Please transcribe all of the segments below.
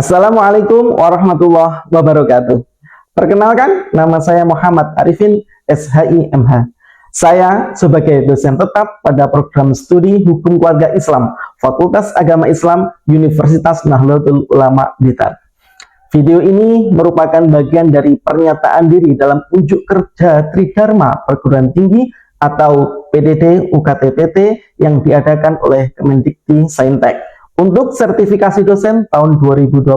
Assalamualaikum warahmatullahi wabarakatuh. Perkenalkan, nama saya Muhammad Arifin, SHI MH. Saya sebagai dosen tetap pada program studi Hukum Keluarga Islam, Fakultas Agama Islam, Universitas Nahdlatul Ulama Blitar. Video ini merupakan bagian dari pernyataan diri dalam unjuk kerja Tridharma Perguruan Tinggi atau PDD UKT-PT yang diadakan oleh Kemendikti Saintek untuk sertifikasi dosen tahun 2026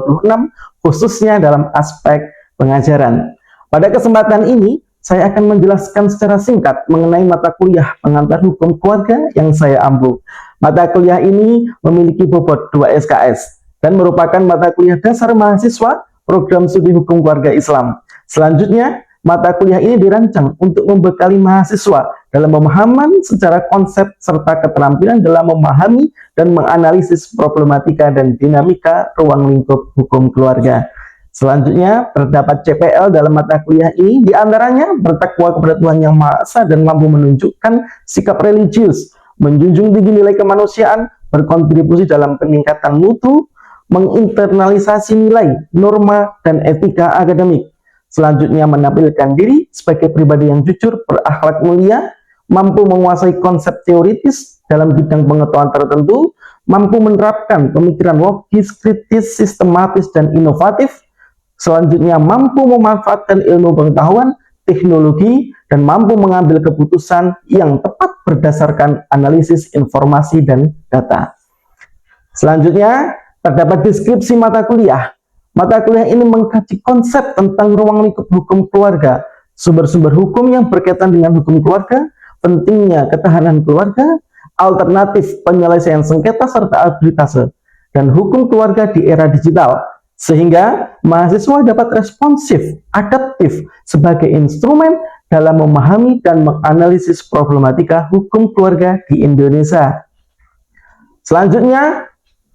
khususnya dalam aspek pengajaran. Pada kesempatan ini saya akan menjelaskan secara singkat mengenai mata kuliah pengantar hukum keluarga yang saya ambil. Mata kuliah ini memiliki bobot 2 SKS dan merupakan mata kuliah dasar mahasiswa program studi hukum keluarga Islam. Selanjutnya, mata kuliah ini dirancang untuk membekali mahasiswa dalam pemahaman secara konsep serta keterampilan dalam memahami dan menganalisis problematika dan dinamika ruang lingkup hukum keluarga. Selanjutnya, terdapat CPL dalam mata kuliah ini, diantaranya bertakwa kepada Tuhan Yang Maha Esa dan mampu menunjukkan sikap religius, menjunjung tinggi nilai kemanusiaan, berkontribusi dalam peningkatan mutu, menginternalisasi nilai, norma, dan etika akademik. Selanjutnya, menampilkan diri sebagai pribadi yang jujur, berakhlak mulia, mampu menguasai konsep teoritis dalam bidang pengetahuan tertentu, mampu menerapkan pemikiran logis, kritis, sistematis, dan inovatif. Selanjutnya, mampu memanfaatkan ilmu pengetahuan, teknologi, dan mampu mengambil keputusan yang tepat berdasarkan analisis informasi dan data. Selanjutnya, terdapat deskripsi mata kuliah. Mata kuliah ini mengkaji konsep tentang ruang lingkup hukum keluarga, sumber-sumber hukum yang berkaitan dengan hukum keluarga, pentingnya ketahanan keluarga, alternatif penyelesaian sengketa serta arbitrase, dan hukum keluarga di era digital, sehingga mahasiswa dapat responsif, adaptif sebagai instrumen dalam memahami dan menganalisis problematika hukum keluarga di Indonesia. Selanjutnya,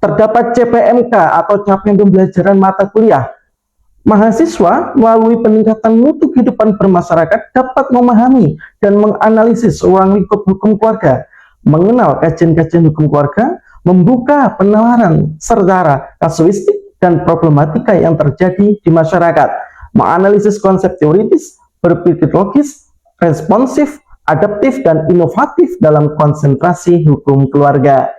terdapat CPMK atau capaian pembelajaran mata kuliah. Mahasiswa melalui peningkatan mutu kehidupan bermasyarakat dapat memahami dan menganalisis ruang lingkup hukum keluarga, mengenal kajian-kajian hukum keluarga, membuka penalaran secara kasuistik dan problematika yang terjadi di masyarakat, menganalisis konsep teoritis, berpikir logis, responsif, adaptif, dan inovatif dalam konsentrasi hukum keluarga.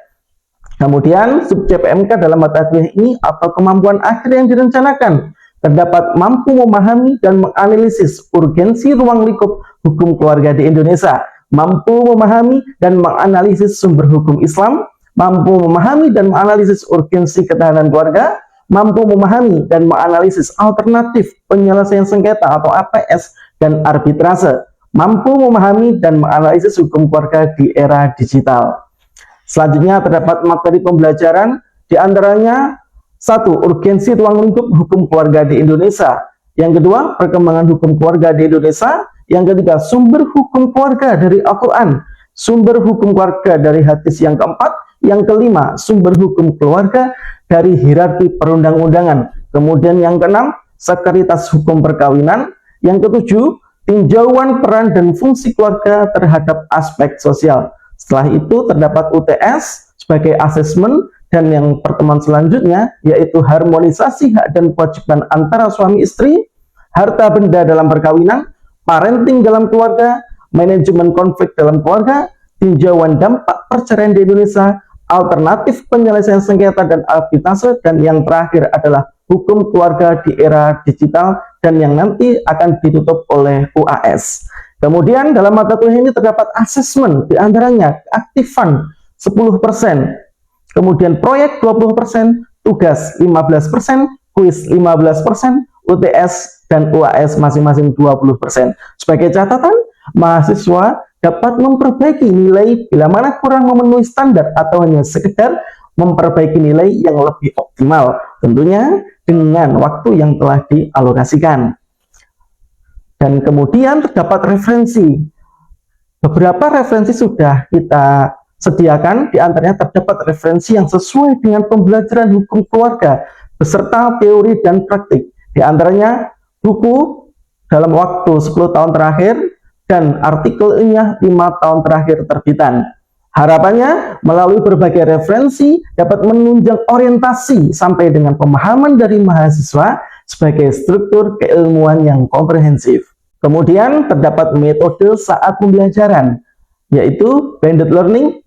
Kemudian, sub CPMK dalam mata kuliah ini atau kemampuan akhir yang direncanakan, terdapat mampu memahami dan menganalisis urgensi ruang lingkup hukum keluarga di Indonesia, mampu memahami dan menganalisis sumber hukum Islam, mampu memahami dan menganalisis urgensi ketahanan keluarga, mampu memahami dan menganalisis alternatif penyelesaian sengketa atau APS dan arbitrase, mampu memahami dan menganalisis hukum keluarga di era digital. Selanjutnya terdapat materi pembelajaran, diantaranya 1. Urgensi ruang lingkup hukum keluarga di Indonesia. Yang kedua, perkembangan hukum keluarga di Indonesia. Yang ketiga, sumber hukum keluarga dari Al-Quran. Sumber hukum keluarga dari hadis yang keempat. Yang kelima, sumber hukum keluarga dari hierarki perundang-undangan. Kemudian yang keenam, sekuritas hukum perkawinan. Yang ketujuh, tinjauan peran dan fungsi keluarga terhadap aspek sosial. Setelah itu terdapat UTS sebagai asesmen, dan yang pertemuan selanjutnya yaitu harmonisasi hak dan kewajiban antara suami istri, harta benda dalam perkawinan, parenting dalam keluarga, manajemen konflik dalam keluarga, tinjauan dampak perceraian di Indonesia, alternatif penyelesaian sengketa dan arbitrase, dan yang terakhir adalah hukum keluarga di era digital dan yang nanti akan ditutup oleh UAS. Kemudian dalam mata kuliah ini terdapat asesmen, diantaranya aktifan 10%, kemudian proyek 20%, tugas 15%, kuis 15%, UTS dan UAS masing-masing 20%. Sebagai catatan, mahasiswa dapat memperbaiki nilai bila mana kurang memenuhi standar atau hanya sekedar memperbaiki nilai yang lebih optimal, tentunya dengan waktu yang telah dialokasikan. Dan kemudian terdapat referensi. Beberapa referensi sudah kita sediakan, diantaranya terdapat referensi yang sesuai dengan pembelajaran hukum keluarga beserta teori dan praktik. Di antaranya buku dalam waktu 10 tahun terakhir dan artikel ilmiah 5 tahun terakhir terbitan. Harapannya, melalui berbagai referensi dapat menunjang orientasi sampai dengan pemahaman dari mahasiswa sebagai struktur keilmuan yang komprehensif. Kemudian terdapat metode saat pembelajaran, yaitu blended learning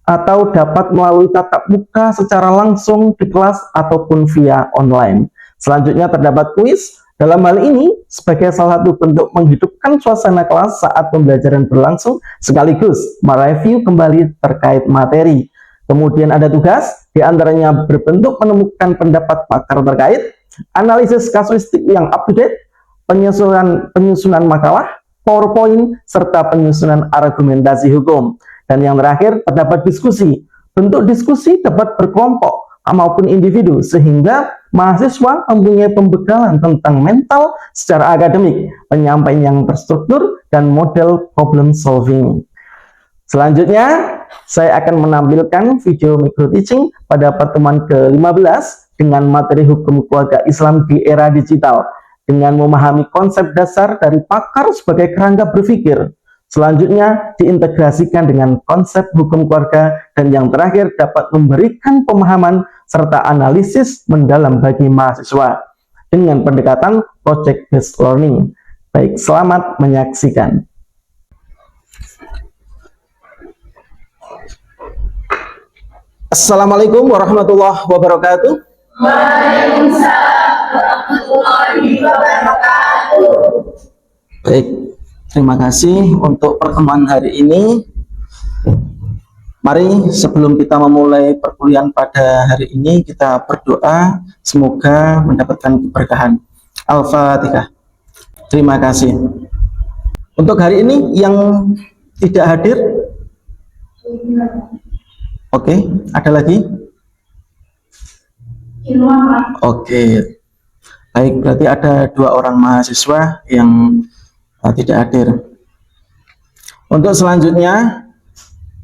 atau dapat melalui tatap muka secara langsung di kelas ataupun via online. Selanjutnya terdapat kuis. Dalam hal ini, sebagai salah satu bentuk menghidupkan suasana kelas saat pembelajaran berlangsung, sekaligus mereview kembali terkait materi. Kemudian ada tugas, diantaranya berbentuk menemukan pendapat pakar terkait, analisis kasuistik yang up to date, penyusunan makalah, PowerPoint, serta penyusunan argumentasi hukum. Dan yang terakhir, terdapat diskusi. Bentuk diskusi dapat berkelompok maupun individu, sehingga mahasiswa mempunyai pembekalan tentang mental secara akademik, penyampaian yang terstruktur, dan model problem solving. Selanjutnya, saya akan menampilkan video micro teaching pada pertemuan ke-15 dengan materi hukum keluarga Islam di era digital, dengan memahami konsep dasar dari pakar sebagai kerangka berpikir. Selanjutnya diintegrasikan dengan konsep hukum keluarga, dan yang terakhir dapat memberikan pemahaman serta analisis mendalam bagi mahasiswa dengan pendekatan project based learning. Baik, selamat menyaksikan. Assalamualaikum warahmatullahi wabarakatuh. Waalaikumsalam warahmatullahi wabarakatuh. Baik, terima kasih untuk pertemuan hari ini. Mari sebelum kita memulai perkuliahan pada hari ini, kita berdoa semoga mendapatkan keberkahan. Al-Fatihah. Terima kasih. Untuk hari ini yang tidak hadir, oke, ada lagi? Oke, baik, berarti ada 2 orang mahasiswa yang tidak hadir. Untuk selanjutnya,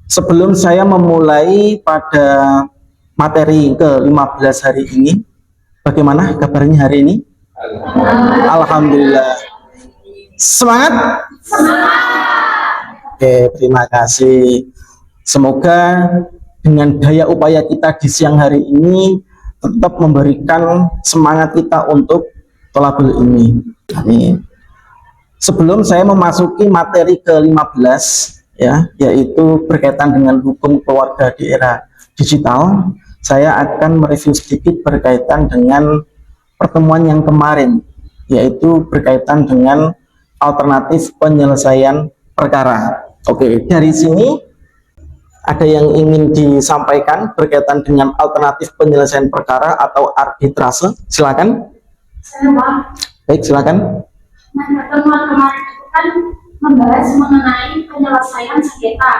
sebelum saya memulai pada materi ke-15 hari ini, bagaimana kabarnya hari ini? Alhamdulillah. Semangat? Oke, terima kasih. Semoga dengan daya upaya kita di siang hari ini tetap memberikan semangat kita untuk tolabul ilmi. Amin. Sebelum saya memasuki materi ke-15, ya, yaitu berkaitan dengan hukum keluarga di era digital, saya akan mereview sedikit berkaitan dengan pertemuan yang kemarin, yaitu berkaitan dengan alternatif penyelesaian perkara. Oke, dari sini ada yang ingin disampaikan berkaitan dengan alternatif penyelesaian perkara atau arbitrase? Silakan. Baik, silakan. Pertemuan kemarin itu kan membahas mengenai penyelesaian sengketa.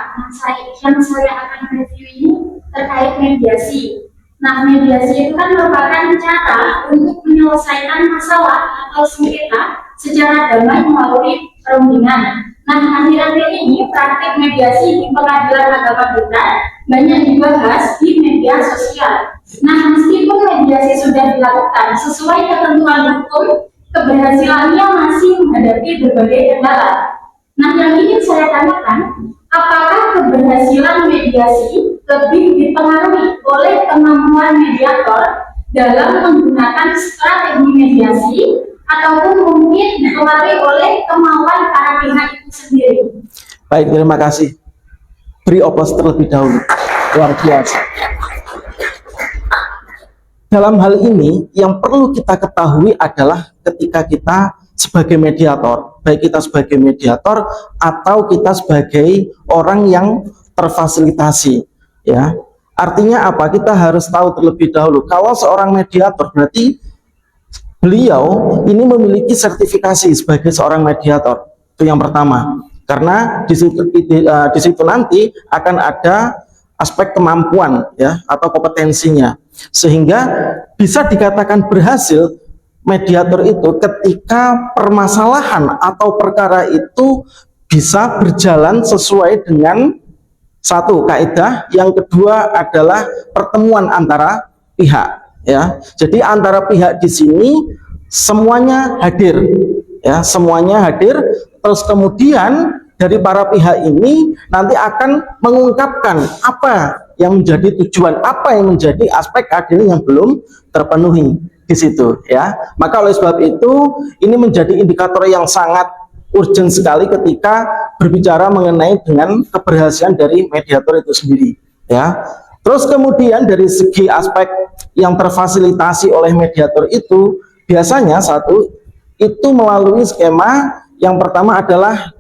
Yang saya akan review ini terkait mediasi. Nah, mediasi itu kan merupakan cara untuk menyelesaikan masalah atau sengketa secara damai melalui perundingan. Nah, akhir-akhir ini praktik mediasi di pengadilan agama kita banyak dibahas di media sosial. Nah, meskipun mediasi sudah dilakukan sesuai ketentuan hukum, keberhasilannya masih menghadapi berbagai kendala. Nah, yang ingin saya tanyakan, apakah keberhasilan mediasi lebih dipengaruhi oleh kemampuan mediator dalam menggunakan strategi mediasi, ataupun mungkin dipengaruhi oleh kemauan para pihak itu sendiri? Baik, terima kasih. Beri oplos terlebih dahulu. Luar biasa. Dalam hal ini, yang perlu kita ketahui adalah ketika kita sebagai mediator, baik kita sebagai mediator atau kita sebagai orang yang terfasilitasi, ya. Artinya apa? Kita harus tahu terlebih dahulu. Kalau seorang mediator, berarti beliau ini memiliki sertifikasi sebagai seorang mediator. Itu yang pertama. Karena di situ nanti akan ada aspek kemampuan, ya, atau kompetensinya, sehingga bisa dikatakan berhasil mediator itu ketika permasalahan atau perkara itu bisa berjalan sesuai dengan satu kaidah, yang kedua adalah pertemuan antara pihak, ya. Jadi antara pihak di sini semuanya hadir, ya, semuanya hadir. Terus kemudian dari para pihak ini nanti akan mengungkapkan apa yang menjadi tujuan, apa yang menjadi aspek keadilan yang belum terpenuhi di situ ya. Maka oleh sebab itu ini menjadi indikator yang sangat urgent sekali ketika berbicara mengenai dengan keberhasilan dari mediator itu sendiri ya. Terus kemudian dari segi aspek yang terfasilitasi oleh mediator itu biasanya satu itu melalui skema yang pertama adalah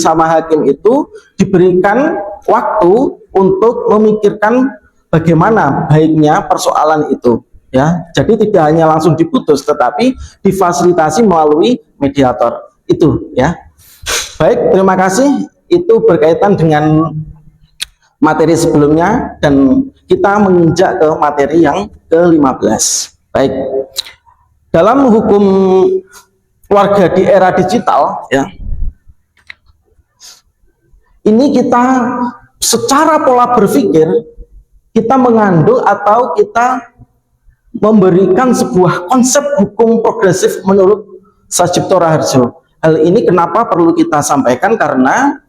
sama hakim itu diberikan waktu untuk memikirkan bagaimana baiknya persoalan itu ya. Jadi tidak hanya langsung diputus tetapi difasilitasi melalui mediator itu ya. Baik, terima kasih. Itu berkaitan dengan materi sebelumnya dan kita menginjak ke materi yang ke-15. Baik. Dalam hukum keluarga di era digital ya, ini kita secara pola berpikir kita mengandung atau kita memberikan sebuah konsep hukum progresif menurut Sajipto Raharjo. Hal ini kenapa perlu kita sampaikan, karena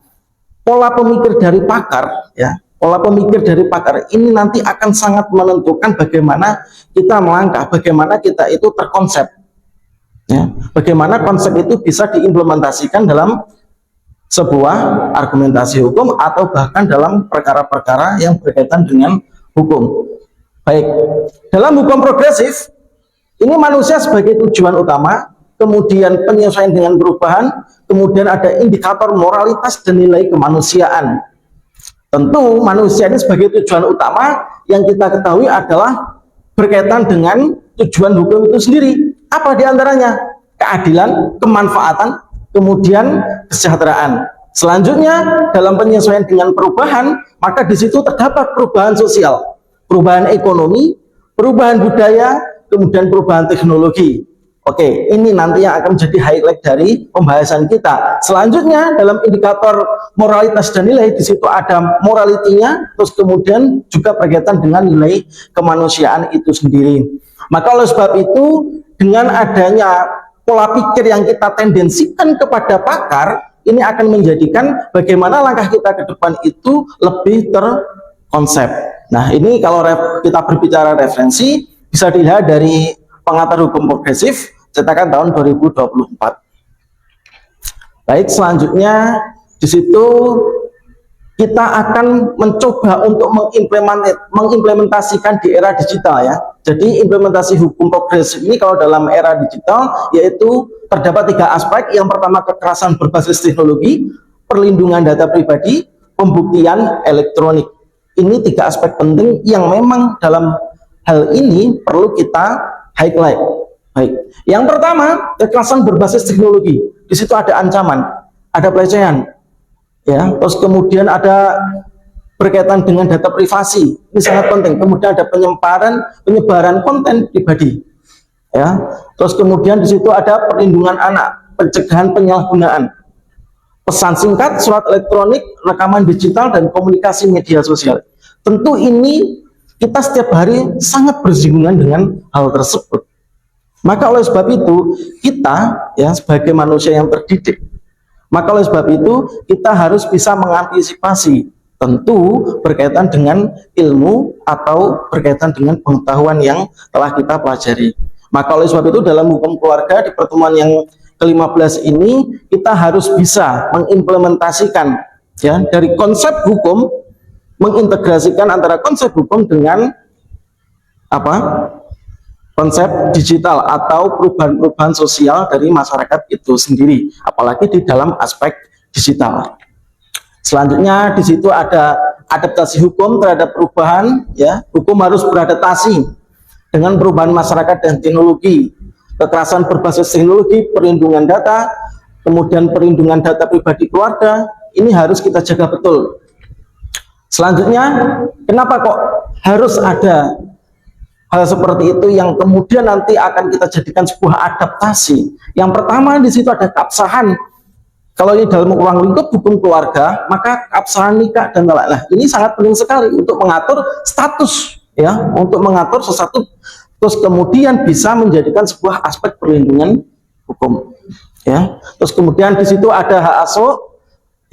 pola pemikir dari pakar ya, pola pemikir dari pakar ini nanti akan sangat menentukan bagaimana kita melangkah, bagaimana kita itu terkonsep ya, bagaimana konsep itu bisa diimplementasikan dalam sebuah argumentasi hukum atau bahkan dalam perkara-perkara yang berkaitan dengan hukum. Baik, dalam hukum progresif ini manusia sebagai tujuan utama, kemudian penyesuaian dengan perubahan, kemudian ada indikator moralitas dan nilai kemanusiaan. Tentu manusia ini sebagai tujuan utama yang kita ketahui adalah berkaitan dengan tujuan hukum itu sendiri. Apa diantaranya? Keadilan, kemanfaatan, kemudian kesejahteraan. Selanjutnya dalam penyesuaian dengan perubahan, maka di situ terdapat perubahan sosial, perubahan ekonomi, perubahan budaya, kemudian perubahan teknologi. Oke, ini nanti yang akan menjadi highlight dari pembahasan kita. Selanjutnya dalam indikator moralitas dan nilai, di situ ada moralitinya, terus kemudian juga berkaitan dengan nilai kemanusiaan itu sendiri. Maka oleh sebab itu dengan adanya pola pikir yang kita tendensikan kepada pakar, ini akan menjadikan bagaimana langkah kita ke depan itu lebih terkonsep. Nah, ini kalau kita berbicara referensi, bisa dilihat dari Pengantar Hukum Progresif, cetakan tahun 2024. Baik, selanjutnya di situ kita akan mencoba untuk mengimplementasikan di era digital ya. Jadi implementasi hukum progresif ini kalau dalam era digital yaitu terdapat 3 aspek. Yang pertama kekerasan berbasis teknologi, perlindungan data pribadi, pembuktian elektronik. Ini 3 aspek penting yang memang dalam hal ini perlu kita highlight. Baik. Yang pertama kekerasan berbasis teknologi. Di situ ada ancaman, ada pelecehan. Ya, terus kemudian ada berkaitan dengan data privasi, ini sangat penting. Kemudian ada penyebaran konten pribadi. Ya, terus kemudian di situ ada perlindungan anak, pencegahan penyalahgunaan, pesan singkat, surat elektronik, rekaman digital, dan komunikasi media sosial. Tentu ini kita setiap hari sangat bersinggungan dengan hal tersebut. Maka oleh sebab itu kita ya sebagai manusia yang terdidik, maka oleh sebab itu kita harus bisa mengantisipasi, tentu berkaitan dengan ilmu atau berkaitan dengan pengetahuan yang telah kita pelajari. Maka oleh sebab itu dalam hukum keluarga di pertemuan yang ke-15 ini kita harus bisa mengimplementasikan ya dari konsep hukum, mengintegrasikan antara konsep hukum dengan konsep digital atau perubahan-perubahan sosial dari masyarakat itu sendiri, apalagi di dalam aspek digital. Selanjutnya di situ ada adaptasi hukum terhadap perubahan ya. Hukum harus beradaptasi dengan perubahan masyarakat dan teknologi. Kekerasan berbasis teknologi, perlindungan data, kemudian perlindungan data pribadi keluarga, ini harus kita jaga betul. Selanjutnya, kenapa kok harus ada hal seperti itu yang kemudian nanti akan kita jadikan sebuah adaptasi? Yang pertama di situ ada keabsahan. Kalau ini dalam ruang lingkup hukum keluarga, maka keabsahan nikah dan talak. Nah, ini sangat penting sekali untuk mengatur status ya, untuk mengatur sesuatu, terus kemudian bisa menjadikan sebuah aspek perlindungan hukum ya. Terus kemudian di situ ada hak asuh,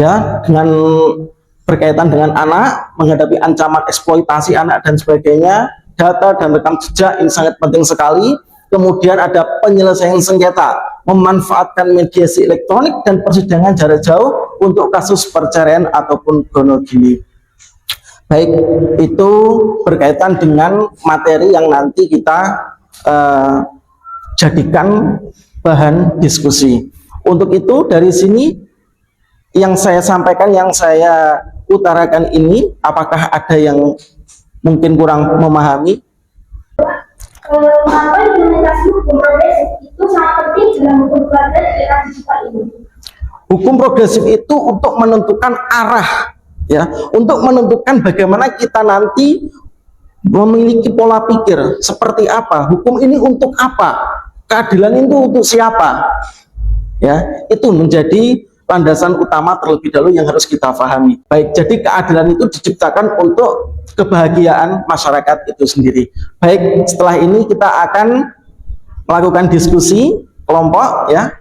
ya, dengan berkaitan dengan anak, menghadapi ancaman eksploitasi anak dan sebagainya. Data dan rekam jejak ini sangat penting sekali. Kemudian ada penyelesaian sengketa, memanfaatkan mediasi elektronik dan persidangan jarak jauh untuk kasus perceraian ataupun gonogini. Baik, itu berkaitan dengan materi yang nanti kita jadikan bahan diskusi. Untuk itu dari sini yang saya sampaikan, yang saya utarakan ini, apakah ada yang mungkin kurang memahami? Mengapa implementasi hukum progresif itu sangat penting dalam hukum keluarga di era digital ini? Hukum progresif itu untuk menentukan arah, ya, untuk menentukan bagaimana kita nanti memiliki pola pikir seperti apa, hukum ini untuk apa, keadilan itu untuk siapa, ya, itu menjadi landasan utama terlebih dahulu yang harus kita pahami. Baik, jadi keadilan itu diciptakan untuk kebahagiaan masyarakat itu sendiri. Baik, setelah ini kita akan melakukan diskusi kelompok, ya.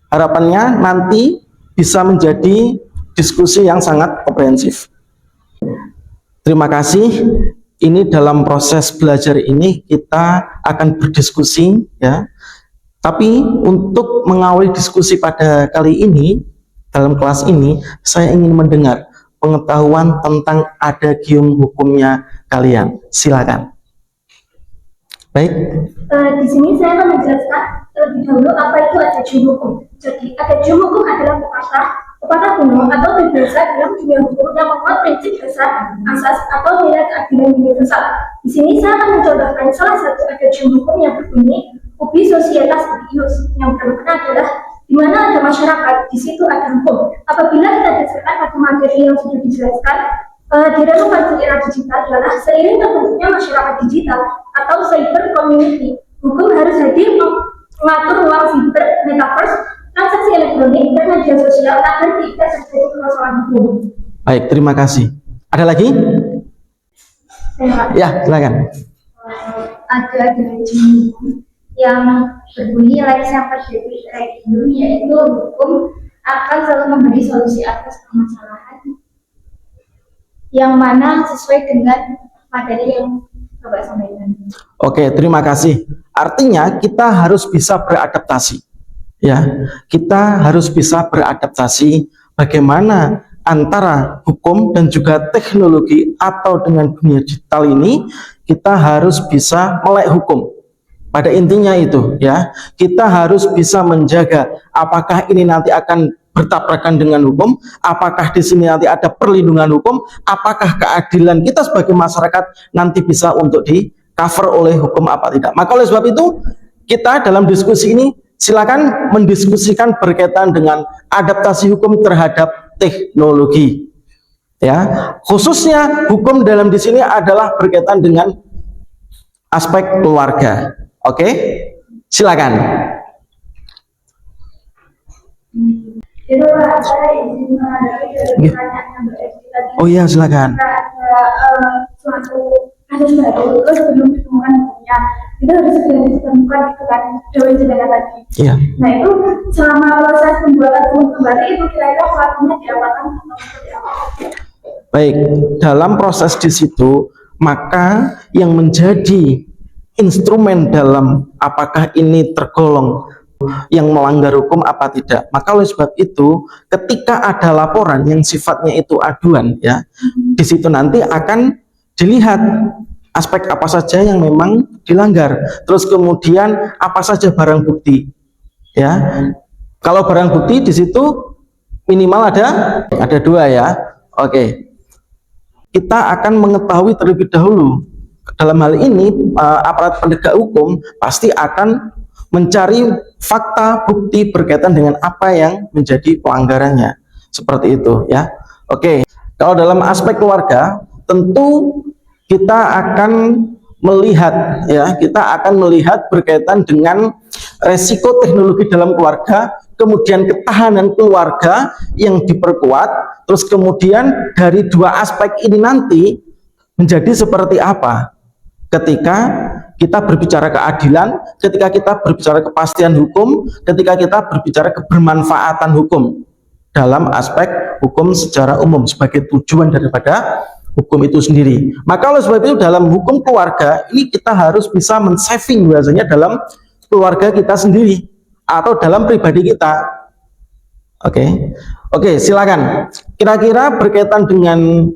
Harapannya nanti bisa menjadi diskusi yang sangat komprehensif. Terima kasih. Ini dalam proses belajar ini kita akan berdiskusi, ya. Tapi untuk mengawali diskusi pada kali ini, dalam kelas ini, saya ingin mendengar pengetahuan tentang adagium hukumnya kalian. Silakan. Baik. Di sini saya akan menjelaskan terlebih dahulu apa itu adagium hukum. Jadi, adagium hukum adalah pepatah kuno atau berbahasa dalam dunia hukum yang memuat prinsip dasar, asas, atau nilai keadilan universal. Di sini saya akan mencontohkan salah satu adagium hukum yang berbunyi ubi societas ius, yang bermakna adalah di mana ada masyarakat, di situ ada hukum. Apabila kita dasarkan pada materi yang sudah dijelaskan, di dalam konsep era digital adalah seiring terbentuknya masyarakat digital atau cyber community, hukum harus hadir mengatur ruang cyber, metaverse, transaksi elektronik, dan media sosial agar tidak terjadi permasalahan hukum. Baik, terima kasih. Ada lagi? Ya, silakan. Ada adagium hukum yang berbunyi like sampai regulum, yaitu hukum akan selalu memberi solusi atas permasalahan yang mana sesuai dengan materi yang Bapak sampaikan. Oke, terima kasih. Artinya kita harus bisa beradaptasi, ya. Kita harus bisa beradaptasi bagaimana antara hukum dan juga teknologi atau dengan dunia digital ini, kita harus bisa melek hukum. Pada intinya itu, ya, kita harus bisa menjaga apakah ini nanti akan bertabrakan dengan hukum, apakah di sini nanti ada perlindungan hukum, apakah keadilan kita sebagai masyarakat nanti bisa untuk di cover oleh hukum apa tidak. Maka oleh sebab itu kita dalam diskusi ini silakan mendiskusikan berkaitan dengan adaptasi hukum terhadap teknologi, ya. Khususnya hukum dalam di sini adalah berkaitan dengan aspek keluarga. Oke, silakan. Itu saya izin menanggapi pertanyaan yang tadi. Oh iya, silakan. Ada suatu kasus baru, terus belum ditemukan hukumnya, itu harus segera ditemukan itu kan Dewan Jendela tadi. Iya. Nah itu selama proses pembuatan hukum kembali itu kira-kira pelakunya diapakan atau seperti apa? Baik, dalam proses di situ maka yang menjadi instrumen dalam apakah ini tergolong yang melanggar hukum apa tidak. Maka oleh sebab itu ketika ada laporan yang sifatnya itu aduan, ya, di situ nanti akan dilihat aspek apa saja yang memang dilanggar, terus kemudian apa saja barang bukti, ya. Kalau barang bukti di situ minimal ada dua, ya. Oke, kita akan mengetahui terlebih dahulu. Dalam hal ini aparat penegak hukum pasti akan mencari fakta bukti berkaitan dengan apa yang menjadi pelanggarannya, seperti itu, ya. Oke, kalau dalam aspek keluarga tentu kita akan melihat, ya, kita akan melihat berkaitan dengan resiko teknologi dalam keluarga, kemudian ketahanan keluarga yang diperkuat, terus kemudian dari dua aspek ini nanti menjadi seperti apa ketika kita berbicara keadilan, ketika kita berbicara kepastian hukum, ketika kita berbicara kebermanfaatan hukum. dalam aspek hukum secara umum sebagai tujuan daripada hukum itu sendiri. Maka oleh sebab itu dalam hukum keluarga ini kita harus bisa men-saving bahasanya dalam keluarga kita sendiri atau dalam pribadi kita. Oke, silakan. Kira-kira berkaitan dengan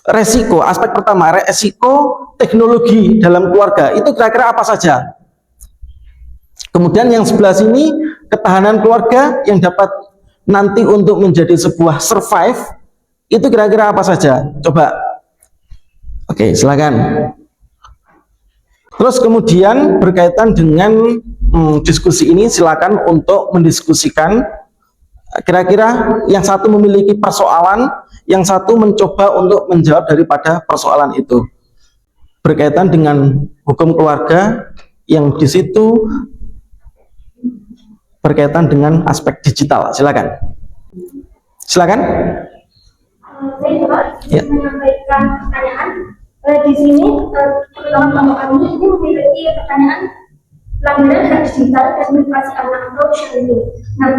resiko, aspek pertama, resiko teknologi dalam keluarga itu kira-kira apa saja? Kemudian yang sebelah sini ketahanan keluarga yang dapat nanti untuk menjadi sebuah survive itu kira-kira apa saja? Coba. Oke, silakan. Terus kemudian berkaitan dengan diskusi ini silakan untuk mendiskusikan kira-kira yang satu memiliki persoalan, yang satu mencoba untuk menjawab daripada persoalan itu. Berkaitan dengan hukum keluarga yang di situ berkaitan dengan aspek digital. Silakan. Silakan. Saya juga Ya. menyampaikan pertanyaan. Di sini terutama kelompok kami ini memiliki pertanyaan pelanggaran hak digital dan privasi anak atau sharing. Nah,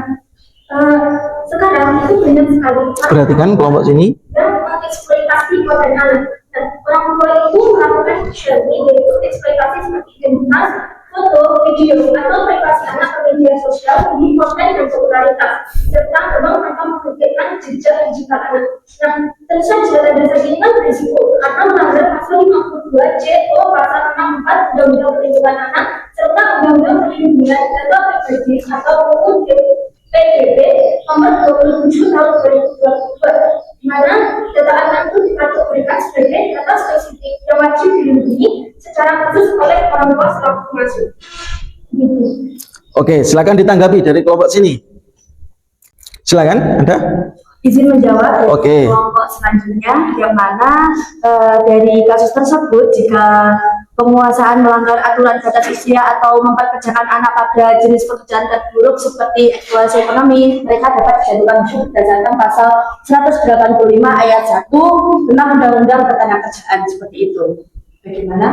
sekarang itu banyak sekali Perhatikan kelompok sini. yang mengeksploitasi konten anak. Dan orang tua itu melakukan sharing, yaitu eksploitasi seperti identitas, foto, video, atau privasi anak ke media sosial di konten dan popularitas, serta memang tanpa memikirkan jejak digital anak. Nah, tentu saja dasar ini kan berisiko karena melanggar pasal 52 JO pasal 64 Undang-Undang Perlindungan Anak serta Undang-Undang Perlindungan Data Pribadi atau UU PDB nomor 27 tahun 2022, di mana data anak itu dikategorikan sebagai data spesifik yang wajib dilindungi secara khusus oleh orang tua selaku pengasuh. Gitu. Oke, silakan ditanggapi dari kelompok sini. Silakan, Anda. Izin menjawab dari Oke. kelompok selanjutnya, yang mana dari kasus tersebut jika penguasaan melanggar aturan batas usia atau memperkerjakan anak pada jenis pekerjaan terburuk seperti eksploitasi ekonomi, mereka dapat dijatuhkan hukum berdasarkan pasal 185 ayat 1 tentang Undang-Undang Ketenagakerjaan seperti itu. Bagaimana?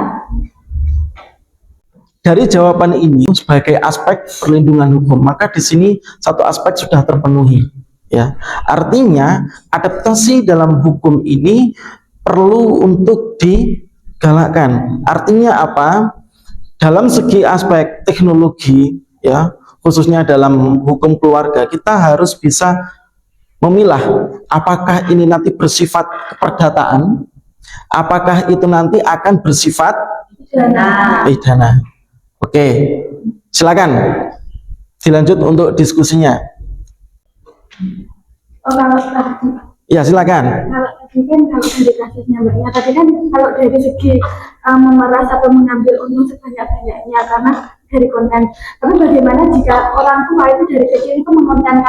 Dari jawaban ini sebagai aspek perlindungan hukum, maka di sini satu aspek sudah terpenuhi. Ya, artinya adaptasi dalam hukum ini perlu untuk digalakkan. Artinya apa? Dalam segi aspek teknologi, ya, khususnya dalam hukum keluarga, kita harus bisa memilah apakah ini nanti bersifat keperdataan, apakah itu nanti akan bersifat pidana. Oke, silakan dilanjut untuk diskusinya. Oh, kalau Ya, silakan. kalau tadi kan kalau dari kasusnya mbaknya tadi kan kalau dari segi memeras atau mengambil untung sebanyak-banyaknya karena dari konten, tapi bagaimana jika orang tua itu dari kecil itu memontenkan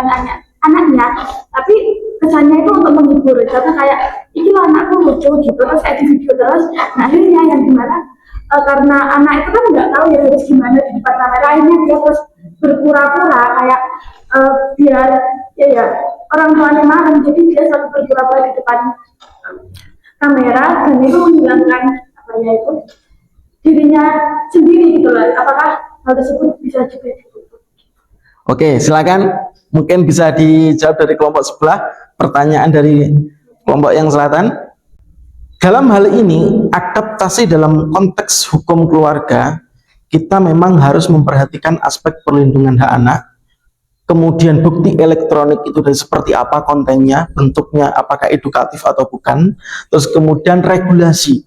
anaknya tapi kesannya itu untuk menghibur, karena kayak ini loh anakku lucu gitu terus edit video terus, nah akhirnya yang dimana karena anak itu kan nggak tahu ya harus gimana di depan kamera, ini dia terus berpura-pura kayak biar ya orang tuanya marah, jadi dia selalu berpura-pura di depan kamera dan itu menghilangkan apa ya itu dirinya sendiri gitu loh. Apakah hal tersebut bisa juga ditutup? Oke, silakan. Mungkin bisa dijawab dari kelompok sebelah. Pertanyaan dari kelompok yang selatan. Dalam hal ini, adaptasi dalam konteks hukum keluarga, kita memang harus memperhatikan aspek perlindungan hak anak. Kemudian bukti elektronik itu dari seperti apa kontennya, bentuknya, apakah edukatif atau bukan. Terus kemudian regulasi.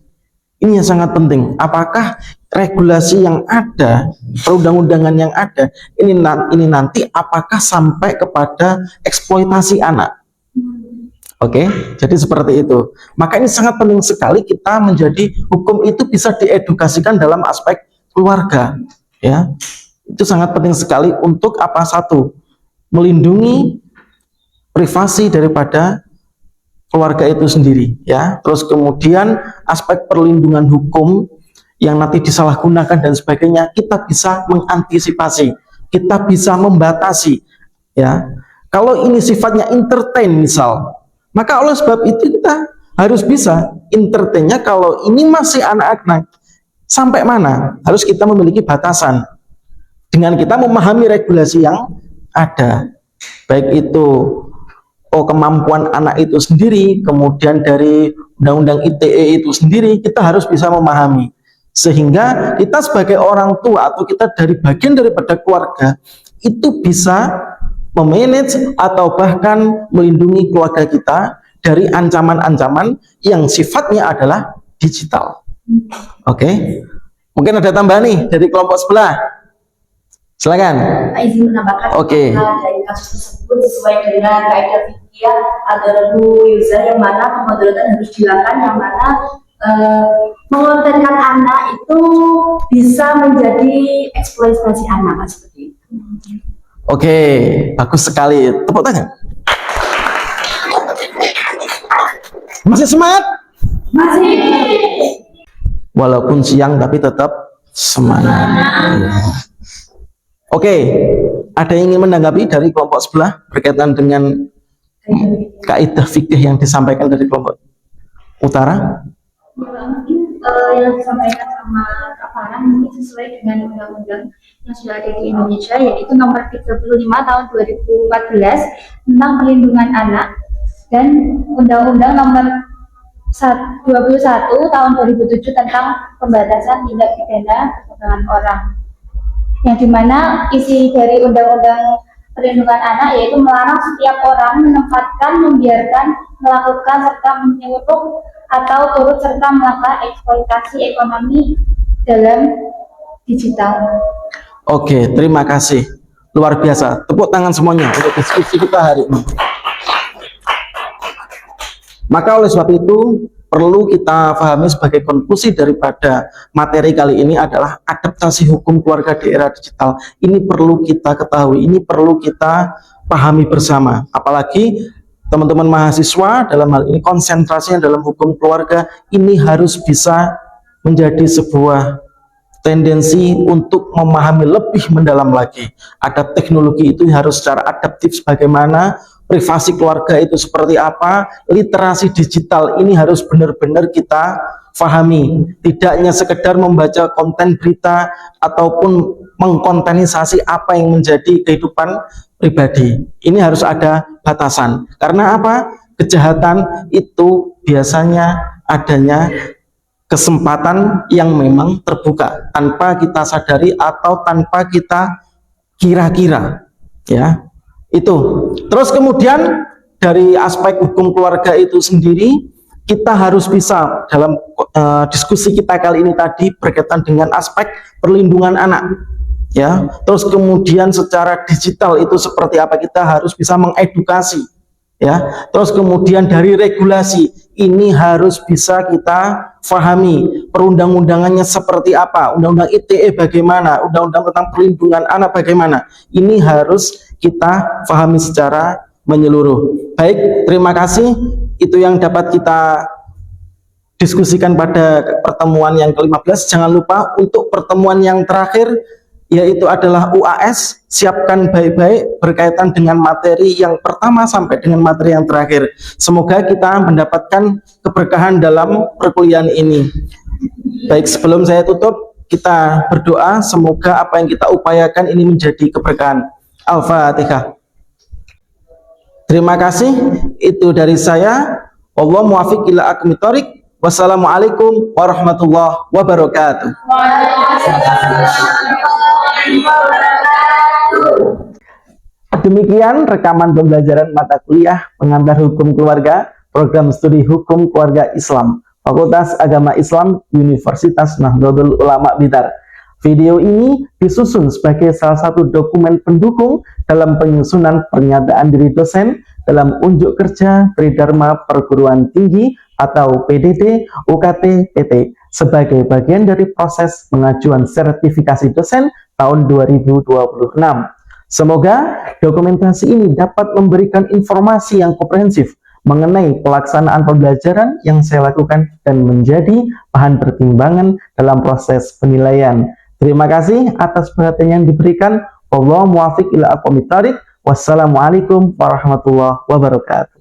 Ini yang sangat penting. Apakah regulasi yang ada, perundang-undangan yang ada, ini nanti apakah sampai kepada eksploitasi anak? Oke, jadi seperti itu. Maka ini sangat penting sekali kita menjadi hukum itu bisa diedukasikan dalam aspek keluarga. Ya, itu sangat penting sekali untuk apa? Satu, melindungi privasi daripada keluarga itu sendiri, ya. Terus kemudian aspek perlindungan hukum yang nanti disalahgunakan dan sebagainya, kita bisa mengantisipasi, kita bisa membatasi, ya. Kalau ini sifatnya entertain misal, maka oleh sebab itu kita harus bisa entertainnya. Kalau ini masih anak-anak, sampai mana harus kita memiliki batasan dengan kita memahami regulasi yang ada, baik itu kemampuan anak itu sendiri, kemudian dari undang-undang ITE itu sendiri, kita harus bisa memahami. Sehingga kita sebagai orang tua atau kita dari bagian daripada keluarga itu bisa memanage atau bahkan melindungi keluarga kita dari ancaman-ancaman yang sifatnya adalah digital. Oke. Mungkin ada tambahan nih dari kelompok sebelah. Silakan. Izin menambahkan Oke. dari kasus tersebut sesuai dengan kaidah fikih ad-dararu yuzar, yang mana pemudaratan harus dilakukan, yang mana mengontenkan anak itu bisa menjadi eksploitasi anak, seperti itu. Oke, bagus sekali. Tepuk tangan. Masih semangat? Masih. Walaupun siang tapi tetap semangat. Oke, ada yang ingin menanggapi dari kelompok sebelah berkaitan dengan kaidah fikih yang disampaikan dari kelompok utara? Mungkin yang disampaikan sama Kak Farah mungkin sesuai dengan undang-undang yang sudah ada di Indonesia, yaitu nomor 35 tahun 2014 tentang perlindungan anak, dan undang-undang nomor 21 tahun 2007 tentang pembatasan tindak pidana perdagangan orang, yang dimana isi dari undang-undang perlindungan anak yaitu melarang setiap orang menempatkan, membiarkan, melakukan serta menyuruh atau turut serta melakukan eksploitasi ekonomi dalam digital. Oke, terima kasih. Luar biasa. Tepuk tangan semuanya untuk diskusi kita hari ini. Maka oleh sebab itu, perlu kita pahami sebagai konklusi daripada materi kali ini adalah adaptasi hukum keluarga di era digital. Ini perlu kita ketahui, ini perlu kita pahami bersama. Apalagi teman-teman mahasiswa dalam hal ini konsentrasinya dalam hukum keluarga ini harus bisa menjadi sebuah tendensi untuk memahami lebih mendalam lagi. Ada teknologi itu harus secara adaptif, bagaimana privasi keluarga itu seperti apa, literasi digital ini harus benar-benar kita pahami. Tidak hanya sekedar membaca konten berita ataupun mengkontenisasi apa yang menjadi kehidupan pribadi. Ini harus ada batasan. Karena apa? Kejahatan itu biasanya adanya kesempatan yang memang terbuka tanpa kita sadari atau tanpa kita kira-kira, ya. Itu. Terus kemudian dari aspek hukum keluarga itu sendiri, kita harus bisa dalam diskusi kita kali ini tadi berkaitan dengan aspek perlindungan anak, ya. Terus kemudian secara digital itu seperti apa, kita harus bisa mengedukasi, ya. Terus kemudian dari regulasi ini harus bisa kita pahami perundang-undangannya seperti apa, undang-undang ITE bagaimana, undang-undang tentang perlindungan anak bagaimana. Ini harus kita pahami secara menyeluruh. Baik, terima kasih. Itu yang dapat kita diskusikan pada pertemuan yang ke-15. Jangan lupa untuk pertemuan yang terakhir, yaitu adalah UAS, siapkan baik-baik berkaitan dengan materi yang pertama sampai dengan materi yang terakhir. Semoga kita mendapatkan keberkahan dalam perkuliahan ini. Baik, sebelum saya tutup, kita berdoa semoga apa yang kita upayakan ini menjadi keberkahan. Al-Fatihah. Terima kasih, itu dari saya. Allah muwafiq ila aqwamit thoriq. Wassalamualaikum warahmatullahi wabarakatuh. Demikian rekaman pembelajaran mata kuliah pengantar hukum keluarga, program studi hukum keluarga Islam, Fakultas Agama Islam, Universitas Nahdlatul Ulama Blitar. Video ini disusun sebagai salah satu dokumen pendukung dalam penyusunan pernyataan diri dosen dalam unjuk kerja Tridharma Perguruan Tinggi atau PDD UKT PT sebagai bagian dari proses pengajuan sertifikasi dosen tahun 2026. Semoga dokumentasi ini dapat memberikan informasi yang komprehensif mengenai pelaksanaan pembelajaran yang saya lakukan dan menjadi bahan pertimbangan dalam proses penilaian. Terima kasih atas perhatian yang diberikan. Wallahu muwaffiq ila aqwamit thoriq. Wassalamualaikum warahmatullahi wabarakatuh.